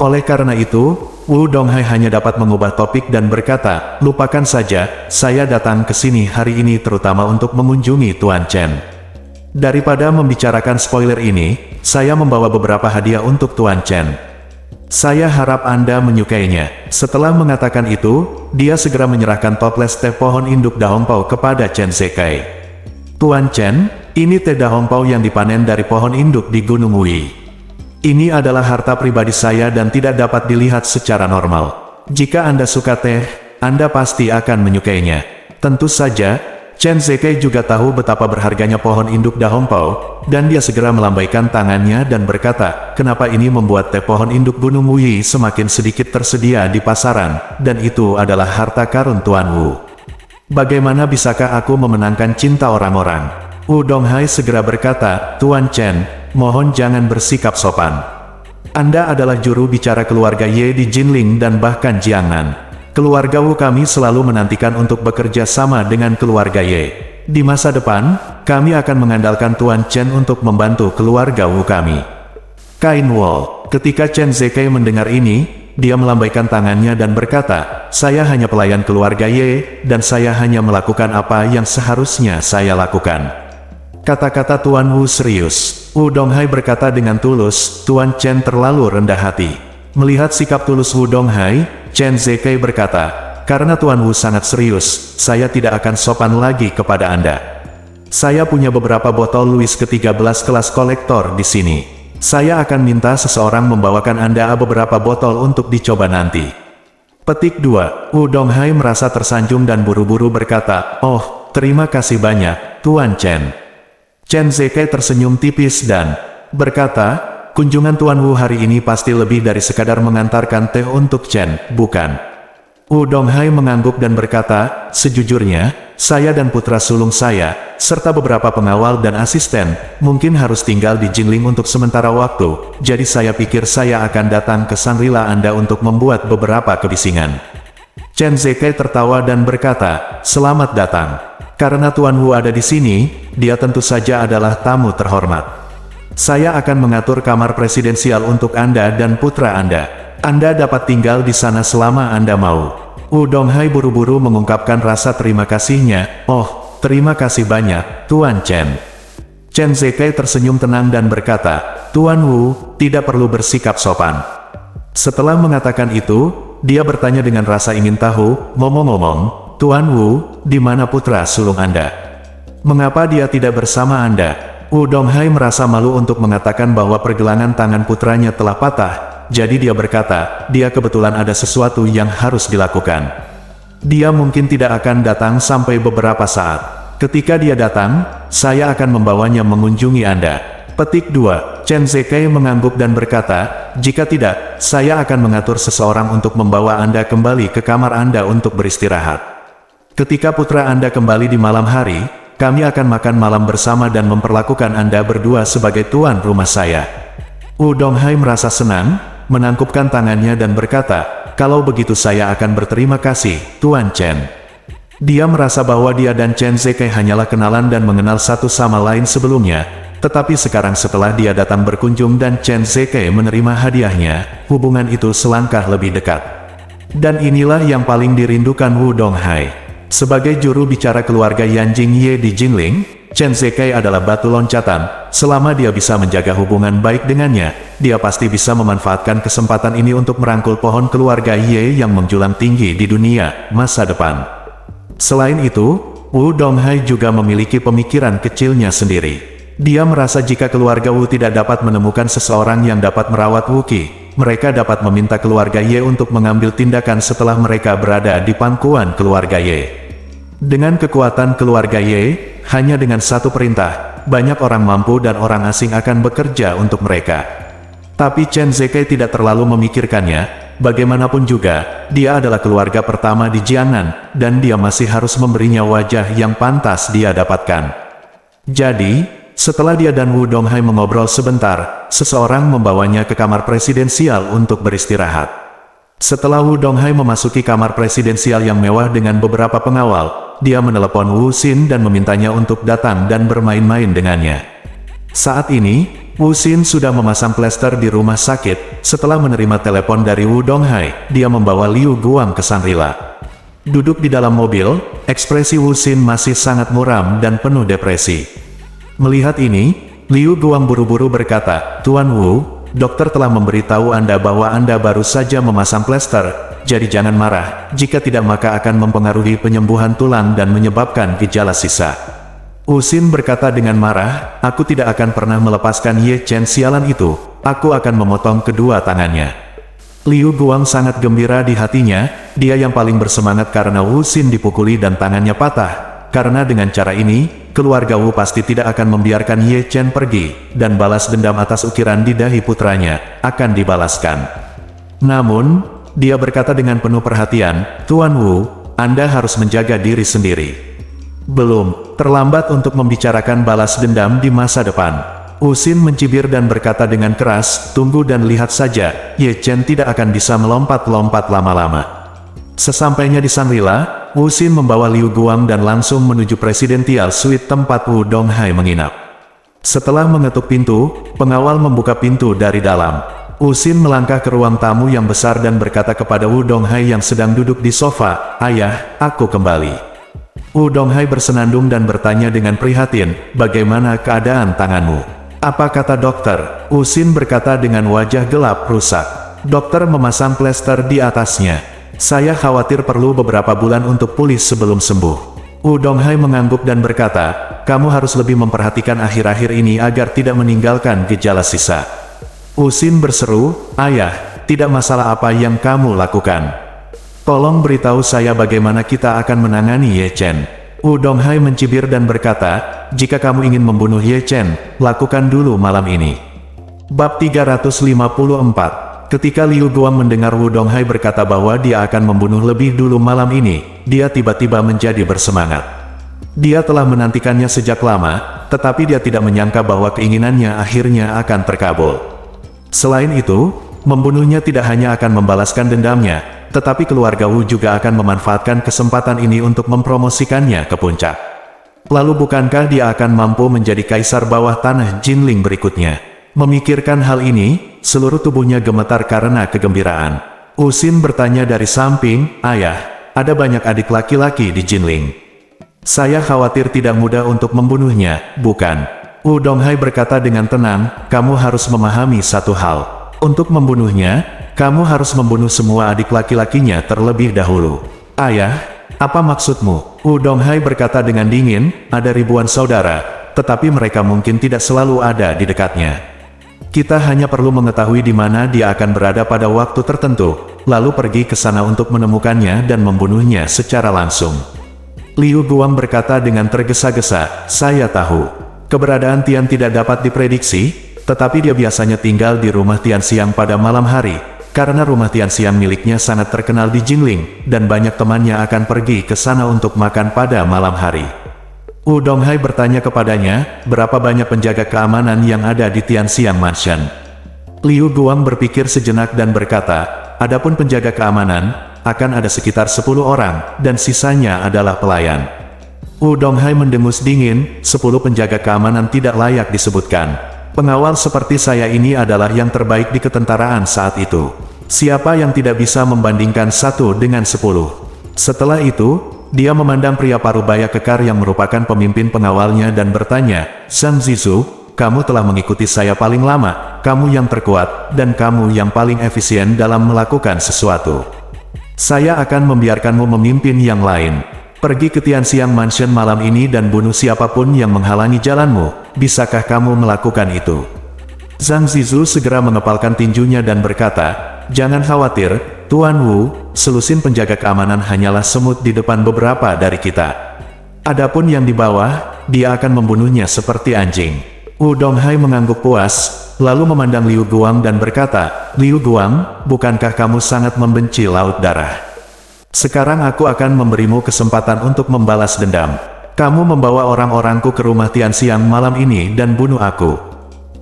Oleh karena itu, Wu Donghai hanya dapat mengubah topik dan berkata, "Lupakan saja, saya datang ke sini hari ini terutama untuk mengunjungi Tuan Chen. Daripada membicarakan spoiler ini, saya membawa beberapa hadiah untuk Tuan Chen. Saya harap Anda menyukainya." Setelah mengatakan itu, dia segera menyerahkan toples teh pohon induk dahongpao kepada Chen Zekai. "Tuan Chen, ini teh dahongpao yang dipanen dari pohon induk di Gunung Wui. Ini adalah harta pribadi saya dan tidak dapat dilihat secara normal. Jika Anda suka teh, Anda pasti akan menyukainya." Tentu saja, Chen Zekai juga tahu betapa berharganya pohon induk dahongpao, dan dia segera melambaikan tangannya dan berkata, "Kenapa ini membuat teh pohon induk Gunung Wui semakin sedikit tersedia di pasaran, dan itu adalah harta karun Tuan Wu. Bagaimana bisakah aku memenangkan cinta orang-orang?" Wu Donghai segera berkata, "Tuan Chen, mohon jangan bersikap sopan. Anda adalah juru bicara keluarga Ye di Jinling dan bahkan Jiangnan. Keluarga Wu kami selalu menantikan untuk bekerja sama dengan keluarga Ye. Di masa depan, kami akan mengandalkan Tuan Chen untuk membantu keluarga Wu kami." Kain Wall. Ketika Chen Zekai mendengar ini, dia melambaikan tangannya dan berkata, "Saya hanya pelayan keluarga Ye, dan saya hanya melakukan apa yang seharusnya saya lakukan." Kata-kata Tuan Wu serius. Wu Donghai berkata dengan tulus, "Tuan Chen terlalu rendah hati." Melihat sikap tulus Wu Donghai, Chen Zekai berkata, "Karena Tuan Wu sangat serius, saya tidak akan sopan lagi kepada Anda. Saya punya beberapa botol Louis ke-13 kelas kolektor di sini. Saya akan minta seseorang membawakan Anda beberapa botol untuk dicoba nanti." Petik 2. Wu Donghai merasa tersanjung dan buru-buru berkata, "Oh, terima kasih banyak, Tuan Chen." Chen Zekai tersenyum tipis dan berkata, "Kunjungan Tuan Wu hari ini pasti lebih dari sekadar mengantarkan teh untuk Chen, bukan?" Wu Donghai mengangguk dan berkata, "Sejujurnya, saya dan putra sulung saya, serta beberapa pengawal dan asisten, mungkin harus tinggal di Jinling untuk sementara waktu, jadi saya pikir saya akan datang ke Shangri-La Anda untuk membuat beberapa kebisingan." Chen Zekai tertawa dan berkata, "Selamat datang. Karena Tuan Wu ada di sini, dia tentu saja adalah tamu terhormat. Saya akan mengatur kamar presidensial untuk Anda dan putra Anda. Anda dapat tinggal di sana selama Anda mau." Wu Donghai buru-buru mengungkapkan rasa terima kasihnya. "Oh, terima kasih banyak, Tuan Chen." Chen Zekai tersenyum tenang dan berkata, "Tuan Wu, tidak perlu bersikap sopan." Setelah mengatakan itu, dia bertanya dengan rasa ingin tahu, "Ngomong-ngomong, Tuan Wu, di mana putra sulung Anda? Mengapa dia tidak bersama Anda?" Wu Donghai merasa malu untuk mengatakan bahwa pergelangan tangan putranya telah patah, jadi dia berkata, dia kebetulan ada sesuatu yang harus dilakukan. Dia mungkin tidak akan datang sampai beberapa saat. Ketika dia datang, saya akan membawanya mengunjungi Anda. Petik 2. Chen Zekai mengangguk dan berkata, "Jika tidak, saya akan mengatur seseorang untuk membawa Anda kembali ke kamar Anda untuk beristirahat. Ketika putra Anda kembali di malam hari, kami akan makan malam bersama dan memperlakukan Anda berdua sebagai tuan rumah saya." Wu Donghai merasa senang, menangkupkan tangannya dan berkata, "Kalau begitu saya akan berterima kasih, Tuan Chen." Dia merasa bahwa dia dan Chen Zekai hanyalah kenalan dan mengenal satu sama lain sebelumnya, tetapi sekarang setelah dia datang berkunjung dan Chen Zekai menerima hadiahnya, hubungan itu selangkah lebih dekat. Dan inilah yang paling dirindukan Wu Donghai. Sebagai juru bicara keluarga Yanjing Ye di Jinling, Chen Zekai adalah batu loncatan. Selama dia bisa menjaga hubungan baik dengannya, dia pasti bisa memanfaatkan kesempatan ini untuk merangkul pohon keluarga Ye yang menjulang tinggi di dunia masa depan. Selain itu, Wu Donghai juga memiliki pemikiran kecilnya sendiri. Dia merasa jika keluarga Wu tidak dapat menemukan seseorang yang dapat merawat Wuki, mereka dapat meminta keluarga Ye untuk mengambil tindakan setelah mereka berada di pangkuan keluarga Ye. Dengan kekuatan keluarga Ye, hanya dengan satu perintah, banyak orang mampu dan orang asing akan bekerja untuk mereka. Tapi Chen Zekai tidak terlalu memikirkannya, bagaimanapun juga, dia adalah keluarga pertama di Jiangnan, dan dia masih harus memberinya wajah yang pantas dia dapatkan. Jadi, setelah dia dan Wu Donghai mengobrol sebentar, seseorang membawanya ke kamar presidensial untuk beristirahat. Setelah Wu Donghai memasuki kamar presidensial yang mewah dengan beberapa pengawal, dia menelepon Wu Xin dan memintanya untuk datang dan bermain-main dengannya. Saat ini, Wu Xin sudah memasang plester di rumah sakit. Setelah menerima telepon dari Wu Donghai, dia membawa Liu Guang ke Shangri-La. Duduk di dalam mobil, ekspresi Wu Xin masih sangat muram dan penuh depresi. Melihat ini, Liu Guang buru-buru berkata, "Tuan Wu, dokter telah memberitahu Anda bahwa Anda baru saja memasang plester, jadi jangan marah. Jika tidak maka akan mempengaruhi penyembuhan tulang dan menyebabkan gejala sisa." Wu Xin berkata dengan marah, "Aku tidak akan pernah melepaskan Ye Chen sialan itu, aku akan memotong kedua tangannya." Liu Guang sangat gembira di hatinya, dia yang paling bersemangat karena Wu Xin dipukuli dan tangannya patah. Karena dengan cara ini, keluarga Wu pasti tidak akan membiarkan Ye Chen pergi, dan balas dendam atas ukiran di dahi putranya akan dibalaskan. Namun, dia berkata dengan penuh perhatian, "Tuan Wu, Anda harus menjaga diri sendiri. Belum terlambat untuk membicarakan balas dendam di masa depan." Wu Xin mencibir dan berkata dengan keras, "Tunggu dan lihat saja, Ye Chen tidak akan bisa melompat-lompat lama-lama." Sesampainya di Shangri-La, Wu Xin membawa Liu Guang dan langsung menuju Presidential Suite tempat Wu Donghai menginap. Setelah mengetuk pintu, pengawal membuka pintu dari dalam. Wu Xin melangkah ke ruang tamu yang besar dan berkata kepada Wu Donghai yang sedang duduk di sofa, "Ayah, aku kembali." Wu Donghai bersenandung dan bertanya dengan prihatin, "Bagaimana keadaan tanganmu?" "Apa kata dokter?" Wu Xin berkata dengan wajah gelap rusak. "Dokter memasang plester di atasnya. Saya khawatir perlu beberapa bulan untuk pulih sebelum sembuh." Wu Donghai mengangguk dan berkata, "Kamu harus lebih memperhatikan akhir-akhir ini agar tidak meninggalkan gejala sisa." Wu Xin berseru, "Ayah, tidak masalah apa yang kamu lakukan. Tolong beritahu saya bagaimana kita akan menangani Ye Chen." Wu Donghai mencibir dan berkata, "Jika kamu ingin membunuh Ye Chen, lakukan dulu malam ini." Bab 354. Ketika Liu Guang mendengar Wu Donghai berkata bahwa dia akan membunuh lebih dulu malam ini, dia tiba-tiba menjadi bersemangat. Dia telah menantikannya sejak lama, tetapi dia tidak menyangka bahwa keinginannya akhirnya akan terkabul. Selain itu, membunuhnya tidak hanya akan membalaskan dendamnya, tetapi keluarga Wu juga akan memanfaatkan kesempatan ini untuk mempromosikannya ke puncak. Lalu bukankah dia akan mampu menjadi kaisar bawah tanah Jinling berikutnya? Memikirkan hal ini, seluruh tubuhnya gemetar karena kegembiraan. Wu Xin bertanya dari samping, "Ayah, ada banyak adik laki-laki di Jinling. Saya khawatir tidak mudah untuk membunuhnya, bukan?" Wu Donghai berkata dengan tenang, "Kamu harus memahami satu hal. Untuk membunuhnya, kamu harus membunuh semua adik laki-lakinya terlebih dahulu." "Ayah, apa maksudmu?" Wu Donghai berkata dengan dingin, "Ada ribuan saudara, tetapi mereka mungkin tidak selalu ada di dekatnya. Kita hanya perlu mengetahui di mana dia akan berada pada waktu tertentu, lalu pergi ke sana untuk menemukannya dan membunuhnya secara langsung." Liu Guang berkata dengan tergesa-gesa, "Saya tahu. Keberadaan Tian tidak dapat diprediksi, tetapi dia biasanya tinggal di rumah Tian Xiang pada malam hari, karena rumah Tian Xiang miliknya sangat terkenal di Jinling, dan banyak temannya akan pergi ke sana untuk makan pada malam hari." Wu Donghai bertanya kepadanya, "Berapa banyak penjaga keamanan yang ada di Tian Xiang Mansion?" Liu Guang berpikir sejenak dan berkata, "Adapun penjaga keamanan, akan ada sekitar 10 orang, dan sisanya adalah pelayan." Wu Donghai mendengus dingin, 10 penjaga keamanan tidak layak disebutkan. Pengawal seperti saya ini adalah yang terbaik di ketentaraan saat itu. Siapa yang tidak bisa membandingkan 1 dengan 10? Setelah itu, dia memandang pria parubaya kekar yang merupakan pemimpin pengawalnya dan bertanya, "Zhang Zizu, kamu telah mengikuti saya paling lama, kamu yang terkuat, dan kamu yang paling efisien dalam melakukan sesuatu. Saya akan membiarkanmu memimpin yang lain. Pergi ke Tian Xiang Mansion malam ini dan bunuh siapapun yang menghalangi jalanmu. Bisakah kamu melakukan itu?" Zhang Zizu segera mengepalkan tinjunya dan berkata, "Jangan khawatir, Tuan Wu, selusin penjaga keamanan hanyalah semut di depan beberapa dari kita. Adapun yang di bawah, dia akan membunuhnya seperti anjing." Wu Donghai mengangguk puas, lalu memandang Liu Guang dan berkata, "Liu Guang, bukankah kamu sangat membenci Laut Darah? Sekarang aku akan memberimu kesempatan untuk membalas dendam. Kamu membawa orang-orangku ke rumah Tianxiang malam ini dan bunuh aku.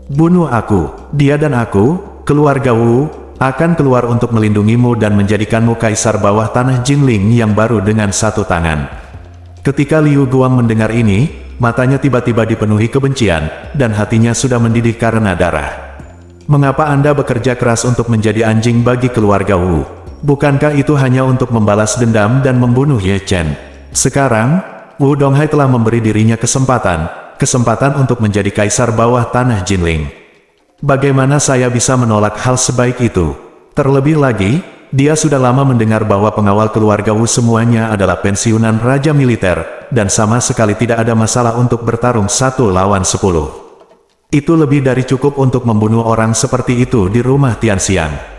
Bunuh aku, dia dan aku, keluarga Wu, akan keluar untuk melindungimu dan menjadikanmu kaisar bawah tanah Jinling yang baru dengan satu tangan." Ketika Liu Guang mendengar ini, matanya tiba-tiba dipenuhi kebencian, dan hatinya sudah mendidih karena darah. "Mengapa Anda bekerja keras untuk menjadi anjing bagi keluarga Wu? Bukankah itu hanya untuk membalas dendam dan membunuh Ye Chen? Sekarang, Wu Donghai telah memberi dirinya kesempatan untuk menjadi kaisar bawah tanah Jinling. Bagaimana saya bisa menolak hal sebaik itu? Terlebih lagi, dia sudah lama mendengar bahwa pengawal keluarga Wu semuanya adalah pensiunan raja militer, dan sama sekali tidak ada masalah untuk bertarung 1 lawan 10. Itu lebih dari cukup untuk membunuh orang seperti itu di rumah Tianxiang.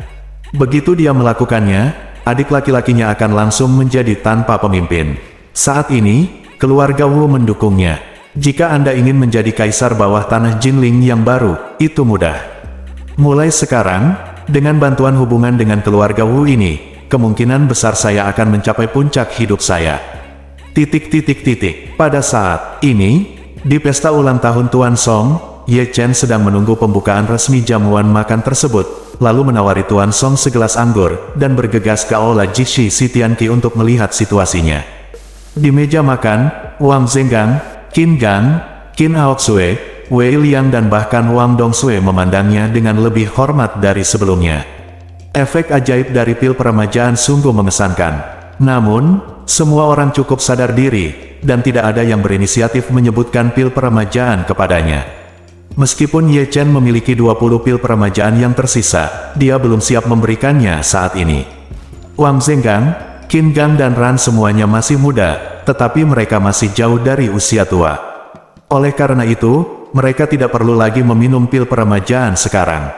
Begitu dia melakukannya, adik laki-lakinya akan langsung menjadi tanpa pemimpin. Saat ini, keluarga Wu mendukungnya. Jika Anda ingin menjadi kaisar bawah tanah Jinling yang baru, itu mudah. Mulai sekarang, dengan bantuan hubungan dengan keluarga Wu ini, kemungkinan besar saya akan mencapai puncak hidup saya. Pada saat ini, di pesta ulang tahun Tuan Song, Ye Chen sedang menunggu pembukaan resmi jamuan makan tersebut, lalu menawari Tuan Song segelas anggur, dan bergegas ke aula Jishi Si Tianqi untuk melihat situasinya. Di meja makan, Wang Zhengang, Qin Gang, Qin Aoxue, Wei Liang dan bahkan Wang Dongsue memandangnya dengan lebih hormat dari sebelumnya. Efek ajaib dari pil peremajaan sungguh mengesankan. Namun, semua orang cukup sadar diri, dan tidak ada yang berinisiatif menyebutkan pil peremajaan kepadanya. Meskipun Ye Chen memiliki 20 pil peremajaan yang tersisa, dia belum siap memberikannya saat ini. Wang Zhengang, Qin Gang dan Ran semuanya masih muda, tetapi mereka masih jauh dari usia tua. Oleh karena itu, mereka tidak perlu lagi meminum pil peremajaan sekarang.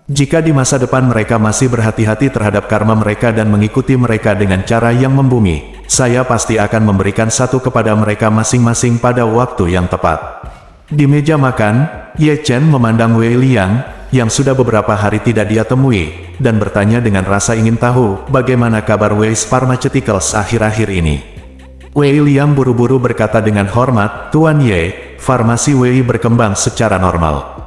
Jika di masa depan mereka masih berhati-hati terhadap karma mereka dan mengikuti mereka dengan cara yang membumi, saya pasti akan memberikan satu kepada mereka masing-masing pada waktu yang tepat. Di meja makan, Ye Chen memandang Wei Liang, yang sudah beberapa hari tidak dia temui, dan bertanya dengan rasa ingin tahu bagaimana kabar Wei Pharmaceuticals akhir-akhir ini. Wei Liang buru-buru berkata dengan hormat, "Tuan Ye, farmasi Wei berkembang secara normal.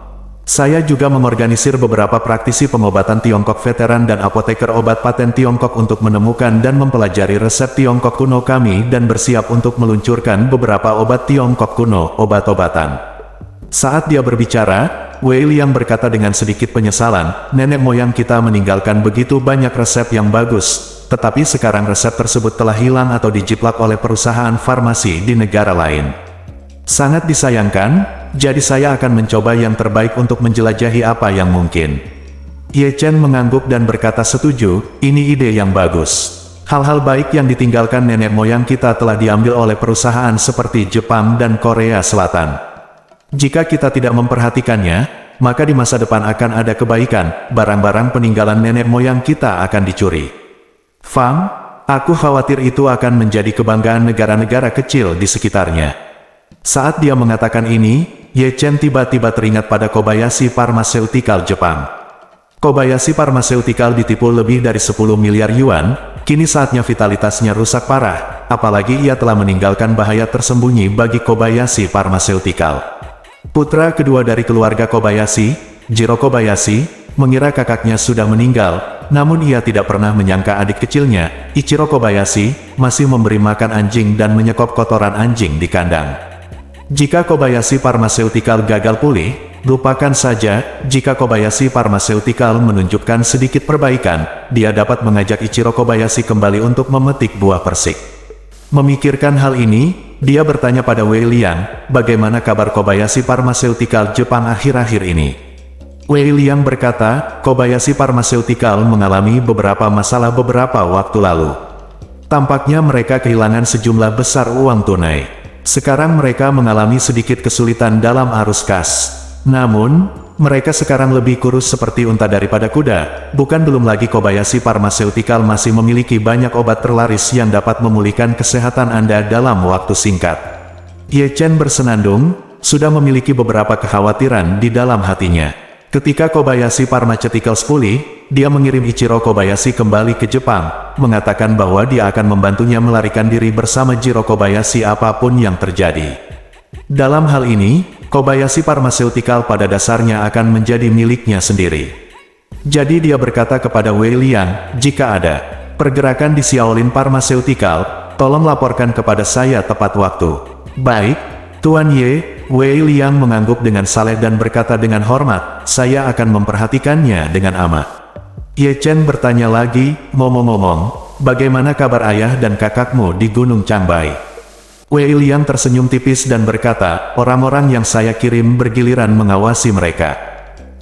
Saya juga mengorganisir beberapa praktisi pengobatan Tiongkok veteran dan apoteker obat paten Tiongkok untuk menemukan dan mempelajari resep Tiongkok kuno kami dan bersiap untuk meluncurkan beberapa obat Tiongkok kuno, obat-obatan." Saat dia berbicara, Wei Liang berkata dengan sedikit penyesalan, "Nenek moyang kita meninggalkan begitu banyak resep yang bagus, tetapi sekarang resep tersebut telah hilang atau dijiplak oleh perusahaan farmasi di negara lain. Sangat disayangkan, jadi saya akan mencoba yang terbaik untuk menjelajahi apa yang mungkin." Ye Chen mengangguk dan berkata setuju, "Ini ide yang bagus. Hal-hal baik yang ditinggalkan nenek moyang kita telah diambil oleh perusahaan seperti Jepang dan Korea Selatan. Jika kita tidak memperhatikannya, maka di masa depan akan ada kebaikan, barang-barang peninggalan nenek moyang kita akan dicuri. Fang, aku khawatir itu akan menjadi kebanggaan negara-negara kecil di sekitarnya." Saat dia mengatakan ini, Ye Chen tiba-tiba teringat pada Kobayashi Pharmaceutical Jepang. Kobayashi Pharmaceutical ditipu lebih dari 10 miliar yuan, kini saatnya vitalitasnya rusak parah, apalagi ia telah meninggalkan bahaya tersembunyi bagi Kobayashi Pharmaceutical. Putra kedua dari keluarga Kobayashi, Jiro Kobayashi, mengira kakaknya sudah meninggal, namun ia tidak pernah menyangka adik kecilnya, Ichiro Kobayashi, masih memberi makan anjing dan menyekop kotoran anjing di kandang. Jika Kobayashi Pharmaceutical gagal pulih, lupakan saja. Jika Kobayashi Pharmaceutical menunjukkan sedikit perbaikan, dia dapat mengajak Ichiro Kobayashi kembali untuk memetik buah persik. Memikirkan hal ini, dia bertanya pada Wei Liang, bagaimana kabar Kobayashi Pharmaceutical Jepang akhir-akhir ini. Wei Liang berkata, Kobayashi Pharmaceutical mengalami beberapa masalah beberapa waktu lalu. Tampaknya mereka kehilangan sejumlah besar uang tunai. Sekarang mereka mengalami sedikit kesulitan dalam arus kas. Namun, mereka sekarang lebih kurus seperti unta daripada kuda. Bukan belum lagi Kobayashi Pharmaceutical masih memiliki banyak obat terlaris yang dapat memulihkan kesehatan Anda dalam waktu singkat. Ye Chen bersenandung, sudah memiliki beberapa kekhawatiran di dalam hatinya. Ketika Kobayashi Pharmaceuticals pulih, dia mengirim Ichiro Kobayashi kembali ke Jepang, mengatakan bahwa dia akan membantunya melarikan diri bersama Jiro Kobayashi apapun yang terjadi. Dalam hal ini, Kobayashi Pharmaceutical pada dasarnya akan menjadi miliknya sendiri. Jadi dia berkata kepada Wei Liang, jika ada pergerakan di Shaolin Pharmaceutical, tolong laporkan kepada saya tepat waktu. Baik, Tuan Ye. Wei Liang mengangguk dengan saleh dan berkata dengan hormat, saya akan memperhatikannya dengan amat. Ye Chen bertanya lagi, ngomong-ngomong, bagaimana kabar ayah dan kakakmu di Gunung Changbai? Wei Liang tersenyum tipis dan berkata, orang-orang yang saya kirim bergiliran mengawasi mereka.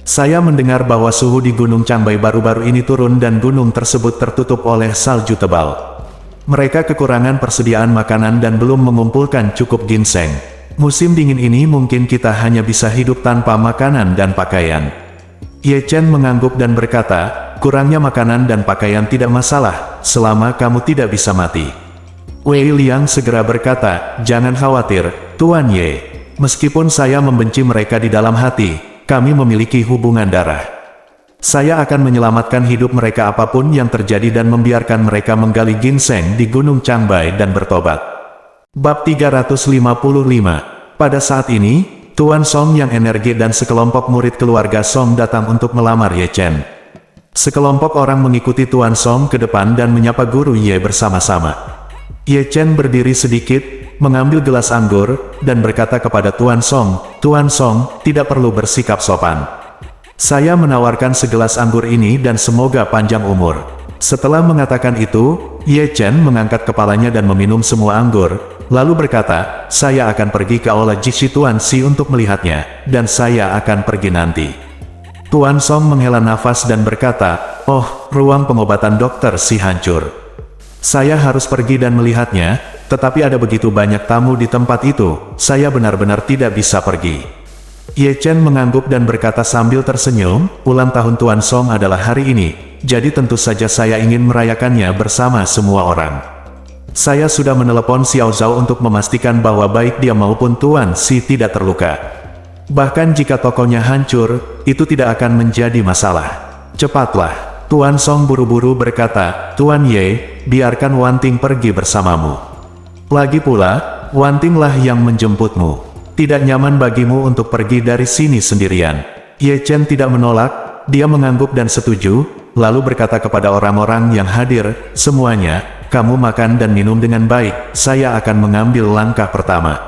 Saya mendengar bahwa suhu di Gunung Changbai baru-baru ini turun dan gunung tersebut tertutup oleh salju tebal. Mereka kekurangan persediaan makanan dan belum mengumpulkan cukup ginseng. Musim dingin ini mungkin kita hanya bisa hidup tanpa makanan dan pakaian. Ye Chen mengangguk dan berkata, kurangnya makanan dan pakaian tidak masalah, selama kamu tidak bisa mati. Wei Liang segera berkata, jangan khawatir, Tuan Ye. Meskipun saya membenci mereka di dalam hati, kami memiliki hubungan darah. Saya akan menyelamatkan hidup mereka apapun yang terjadi dan membiarkan mereka menggali ginseng di Gunung Changbai dan bertobat. Bab 355. Pada saat ini, Tuan Song yang energi dan sekelompok murid keluarga Song datang untuk melamar Ye Chen. Sekelompok orang mengikuti Tuan Song ke depan dan menyapa Guru Ye bersama-sama. Ye Chen berdiri sedikit, mengambil gelas anggur, dan berkata kepada Tuan Song, Tuan Song, tidak perlu bersikap sopan. Saya menawarkan segelas anggur ini dan semoga panjang umur. Setelah mengatakan itu, Ye Chen mengangkat kepalanya dan meminum semua anggur, lalu berkata, saya akan pergi ke aula Jishi Tuan Si untuk melihatnya, dan saya akan pergi nanti. Tuan Song menghela nafas dan berkata, oh, ruang pengobatan Dokter Si hancur. Saya harus pergi dan melihatnya, tetapi ada begitu banyak tamu di tempat itu, saya benar-benar tidak bisa pergi. Ye Chen mengangguk dan berkata sambil tersenyum, ulang tahun Tuan Song adalah hari ini, jadi tentu saja saya ingin merayakannya bersama semua orang. Saya sudah menelepon Xiao Zhao untuk memastikan bahwa baik dia maupun Tuan Si tidak terluka. Bahkan jika tokonya hancur, itu tidak akan menjadi masalah. Cepatlah, Tuan Song buru-buru berkata, Tuan Ye, biarkan Wan Ting pergi bersamamu. Lagi pula, Wan Ting lah yang menjemputmu. Tidak nyaman bagimu untuk pergi dari sini sendirian. Ye Chen tidak menolak, dia mengangguk dan setuju, lalu berkata kepada orang-orang yang hadir, semuanya, kamu makan dan minum dengan baik, saya akan mengambil langkah pertama.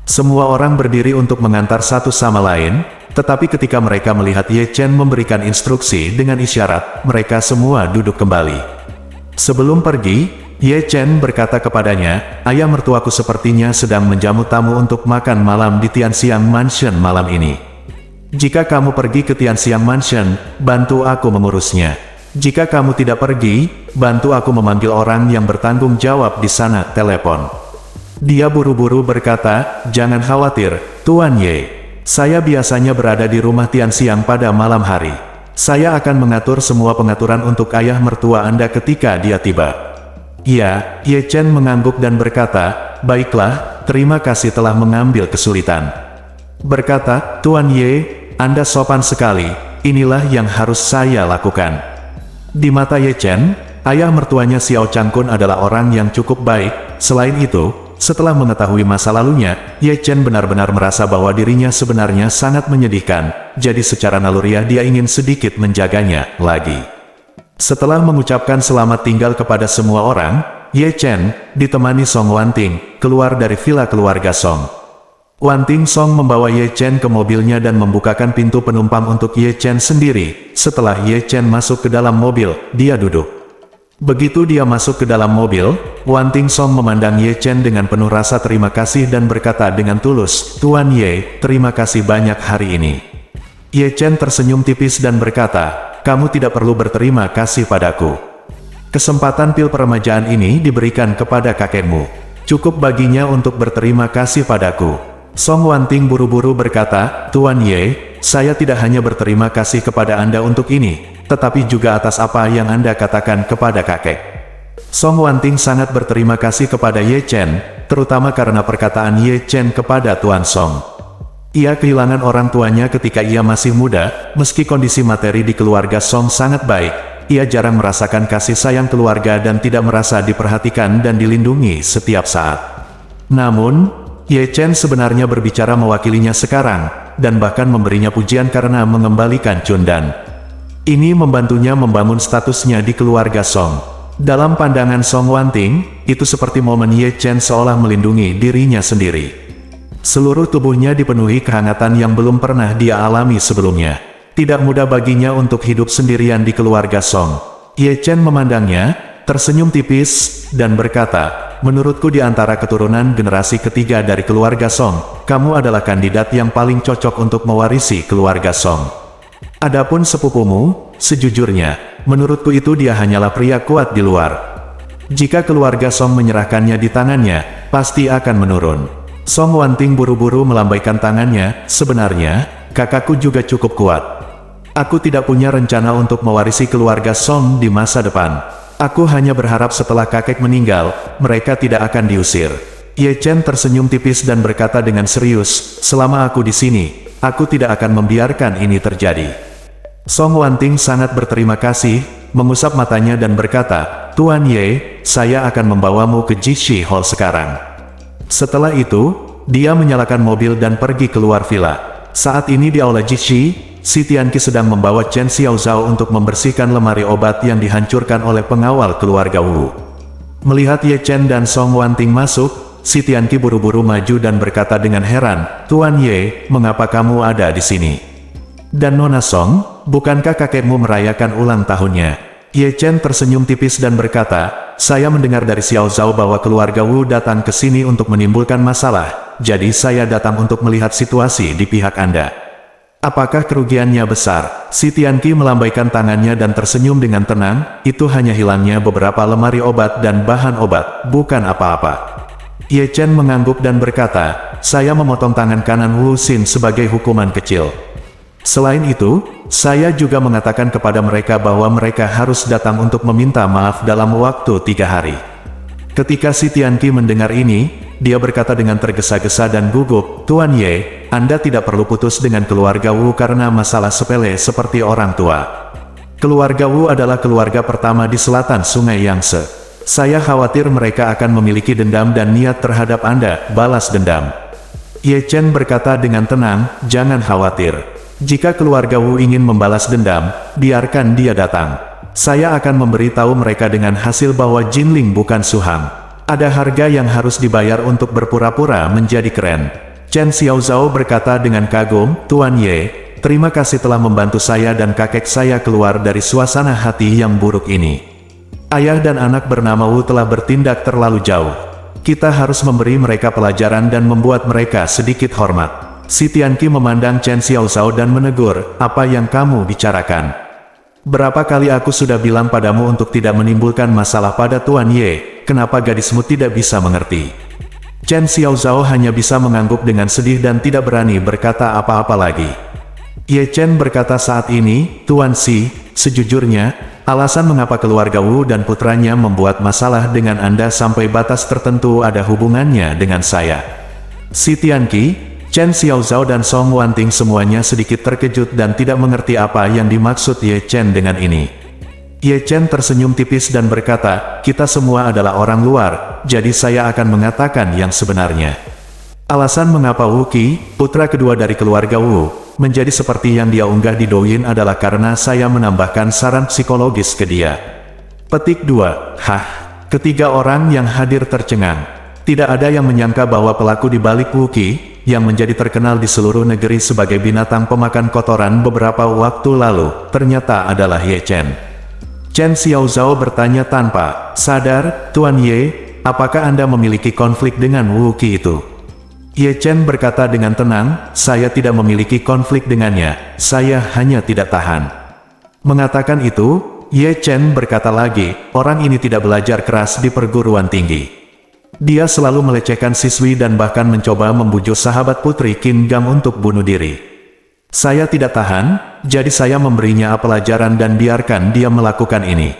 Semua orang berdiri untuk mengantar satu sama lain, tetapi ketika mereka melihat Ye Chen memberikan instruksi dengan isyarat, mereka semua duduk kembali. Sebelum pergi, Ye Chen berkata kepadanya, ayah mertuaku sepertinya sedang menjamu tamu untuk makan malam di Tianxiang Mansion malam ini. Jika kamu pergi ke Tianxiang Mansion, bantu aku mengurusnya. Jika kamu tidak pergi, bantu aku memanggil orang yang bertanggung jawab di sana, telepon. Dia buru-buru berkata, jangan khawatir, Tuan Ye. Saya biasanya berada di rumah Tianxiang pada malam hari. Saya akan mengatur semua pengaturan untuk ayah mertua Anda ketika dia tiba. Ya, Ye Chen mengangguk dan berkata, baiklah, terima kasih telah mengambil kesulitan. Berkata, Tuan Ye, Anda sopan sekali, inilah yang harus saya lakukan. Di mata Ye Chen, ayah mertuanya Xiao Changkun adalah orang yang cukup baik. Selain itu, setelah mengetahui masa lalunya, Ye Chen benar-benar merasa bahwa dirinya sebenarnya sangat menyedihkan, jadi secara naluriah dia ingin sedikit menjaganya lagi. Setelah mengucapkan selamat tinggal kepada semua orang, Ye Chen, ditemani Song Wan Ting, keluar dari villa keluarga Song. Wan Ting Song membawa Ye Chen ke mobilnya dan membukakan pintu penumpang untuk Ye Chen sendiri. Setelah Ye Chen masuk ke dalam mobil, dia duduk. Begitu dia masuk ke dalam mobil, Wan Ting Song memandang Ye Chen dengan penuh rasa terima kasih dan berkata dengan tulus, Tuan Ye, terima kasih banyak hari ini. Ye Chen tersenyum tipis dan berkata, kamu tidak perlu berterima kasih padaku. Kesempatan pil peremajaan ini diberikan kepada kakekmu. Cukup baginya untuk berterima kasih padaku. Song Wan Ting buru-buru berkata, Tuan Ye, saya tidak hanya berterima kasih kepada Anda untuk ini, tetapi juga atas apa yang Anda katakan kepada kakek. Song Wan Ting sangat berterima kasih kepada Ye Chen, terutama karena perkataan Ye Chen kepada Tuan Song. Ia kehilangan orang tuanya ketika ia masih muda, meski kondisi materi di keluarga Song sangat baik. Ia jarang merasakan kasih sayang keluarga dan tidak merasa diperhatikan dan dilindungi setiap saat. Namun, Ye Chen sebenarnya berbicara mewakilinya sekarang, dan bahkan memberinya pujian karena mengembalikan Chundan. Ini membantunya membangun statusnya di keluarga Song. Dalam pandangan Song Wanting, itu seperti momen Ye Chen seolah melindungi dirinya sendiri. Seluruh tubuhnya dipenuhi kehangatan yang belum pernah dia alami sebelumnya. Tidak mudah baginya untuk hidup sendirian di keluarga Song. Ye Chen memandangnya, tersenyum tipis, dan berkata, "Menurutku di antara keturunan generasi ketiga dari keluarga Song, kamu adalah kandidat yang paling cocok untuk mewarisi keluarga Song. Adapun sepupumu, sejujurnya, menurutku itu dia hanyalah pria kuat di luar. Jika keluarga Song menyerahkannya di tangannya, pasti akan menurun." Song Wanting buru-buru melambaikan tangannya, "Sebenarnya, kakakku juga cukup kuat. Aku tidak punya rencana untuk mewarisi keluarga Song di masa depan. Aku hanya berharap setelah kakek meninggal, mereka tidak akan diusir." Ye Chen tersenyum tipis dan berkata dengan serius, "Selama aku di sini, aku tidak akan membiarkan ini terjadi." Song Wanting sangat berterima kasih, mengusap matanya dan berkata, "Tuan Ye, saya akan membawamu ke Jishi Hall sekarang." Setelah itu, dia menyalakan mobil dan pergi keluar villa. Saat ini di aula Jishi, Si Tianqi sedang membawa Chen Xiaozhao untuk membersihkan lemari obat yang dihancurkan oleh pengawal keluarga Wu. Melihat Ye Chen dan Song Wanting masuk, Si Tianqi buru-buru maju dan berkata dengan heran, "Tuan Ye, mengapa kamu ada di sini? Dan Nona Song, bukankah kakekmu merayakan ulang tahunnya?" Ye Chen tersenyum tipis dan berkata, "Saya mendengar dari Xiao Zhao bahwa keluarga Wu datang ke sini untuk menimbulkan masalah, jadi saya datang untuk melihat situasi di pihak Anda." "Apakah kerugiannya besar?" Si Tianqi melambaikan tangannya dan tersenyum dengan tenang, "Itu hanya hilangnya beberapa lemari obat dan bahan obat, bukan apa-apa." Ye Chen mengangguk dan berkata, "Saya memotong tangan kanan Wu Xin sebagai hukuman kecil. Selain itu, saya juga mengatakan kepada mereka bahwa mereka harus datang untuk meminta maaf dalam waktu 3 hari. Ketika Si Tianqi mendengar ini, dia berkata dengan tergesa-gesa dan gugup, "Tuan Ye, Anda tidak perlu putus dengan keluarga Wu karena masalah sepele seperti orang tua. Keluarga Wu adalah keluarga pertama di selatan Sungai Yangtze. Saya khawatir mereka akan memiliki dendam dan niat terhadap Anda, balas dendam." Ye Chen berkata dengan tenang, "Jangan khawatir. Jika keluarga Wu ingin membalas dendam, biarkan dia datang. Saya akan memberitahu mereka dengan hasil bahwa Jinling bukan Suhang. Ada harga yang harus dibayar untuk berpura-pura menjadi keren." Chen Xiaozhao berkata dengan kagum, "Tuan Ye, terima kasih telah membantu saya dan kakek saya keluar dari suasana hati yang buruk ini. Ayah dan anak bernama Wu telah bertindak terlalu jauh. Kita harus memberi mereka pelajaran dan membuat mereka sedikit hormat." Si Tianqi memandang Chen Xiaozhao dan menegur, "Apa yang kamu bicarakan? Berapa kali aku sudah bilang padamu untuk tidak menimbulkan masalah pada Tuan Ye, kenapa gadismu tidak bisa mengerti?" Chen Xiaozhao hanya bisa mengangguk dengan sedih dan tidak berani berkata apa-apa lagi. Ye Chen berkata saat ini, "Tuan Si, sejujurnya, alasan mengapa keluarga Wu dan putranya membuat masalah dengan Anda sampai batas tertentu ada hubungannya dengan saya." Si Tianqi, Chen Xiaozhao dan Song Wanting semuanya sedikit terkejut dan tidak mengerti apa yang dimaksud Ye Chen dengan ini. Ye Chen tersenyum tipis dan berkata, "Kita semua adalah orang luar, jadi saya akan mengatakan yang sebenarnya. Alasan mengapa Wu Qi, putra kedua dari keluarga Wu, menjadi seperti yang dia unggah di Douyin adalah karena saya menambahkan saran psikologis ke dia." Petik 2. Hah? Ketiga orang yang hadir tercengang. Tidak ada yang menyangka bahwa pelaku di balik Wu Qi, yang menjadi terkenal di seluruh negeri sebagai binatang pemakan kotoran beberapa waktu lalu, ternyata adalah Ye Chen. Chen Xiaozhao bertanya tanpa sadar, "Tuan Ye, apakah Anda memiliki konflik dengan Wu Qi itu?" Ye Chen berkata dengan tenang, "Saya tidak memiliki konflik dengannya, saya hanya tidak tahan." Mengatakan itu, Ye Chen berkata lagi, "Orang ini tidak belajar keras di perguruan tinggi. Dia selalu melecehkan siswi dan bahkan mencoba membujuk sahabat putri Qin Gang untuk bunuh diri. Saya tidak tahan, jadi saya memberinya pelajaran dan biarkan dia melakukan ini.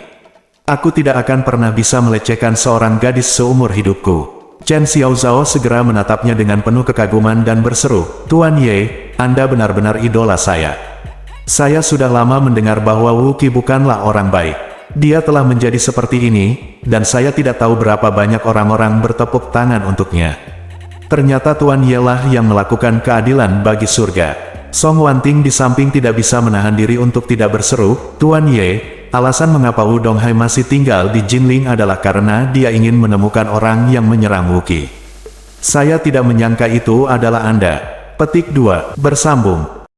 Aku tidak akan pernah bisa melecehkan seorang gadis seumur hidupku." Chen Xiaozhao segera menatapnya dengan penuh kekaguman dan berseru, "Tuan Ye, Anda benar-benar idola saya. Saya sudah lama mendengar bahwa Wu Qi bukanlah orang baik. Dia telah menjadi seperti ini, dan saya tidak tahu berapa banyak orang-orang bertepuk tangan untuknya. Ternyata Tuan Ye lah yang melakukan keadilan bagi surga." Song Wanting di samping tidak bisa menahan diri untuk tidak berseru, "Tuan Ye, alasan mengapa Wu Donghai masih tinggal di Jinling adalah karena dia ingin menemukan orang yang menyerang Wu Qi. Saya tidak menyangka itu adalah Anda." Petik 2. Bersambung.